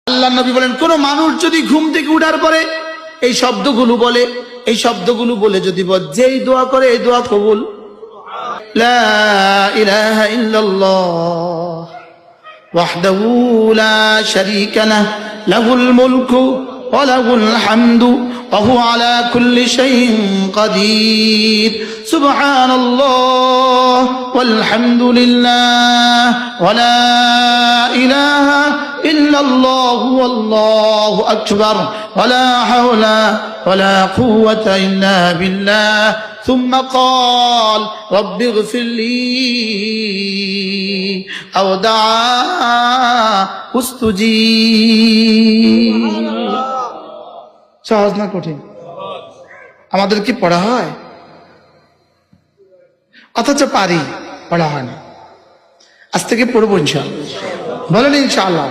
আল্লাহ নবী বলেন, কোন মানুষ যদি ঘুম থেকে উঠার পরে এই শব্দগুলো বলে, এই শব্দগুলো বলে যদি যেই দোয়া করে এই দোয়া কবুল। লা ইলাহা ইল্লাল্লাহ ওয়াহদাহু লা শারীকা লাহ লাহুল মুলকু ওয়া লাহুল হামদু ওয়া হুয়া আলা কুল্লি শাইইন কাদির। সুবহানাল্লাহ ওয়াল হামদুলিল্লাহ ওয়া লা ইলাহা ইল্লাল্লাহু ওয়াল্লাহু আকবার ওয়া লা হাওলা ওয়া লা কুওয়াতা ইল্লা বিল্লাহ। ثم قال رب اغفر لي أو دعا استجيب। সহজ না কঠিন? আমাদের কি পড়া হয়? অথচ পারি, পড়া হয় না। আজ থেকে পড়বো ইনশাআল্লাহ। বলেন ইনশাআল্লাহ।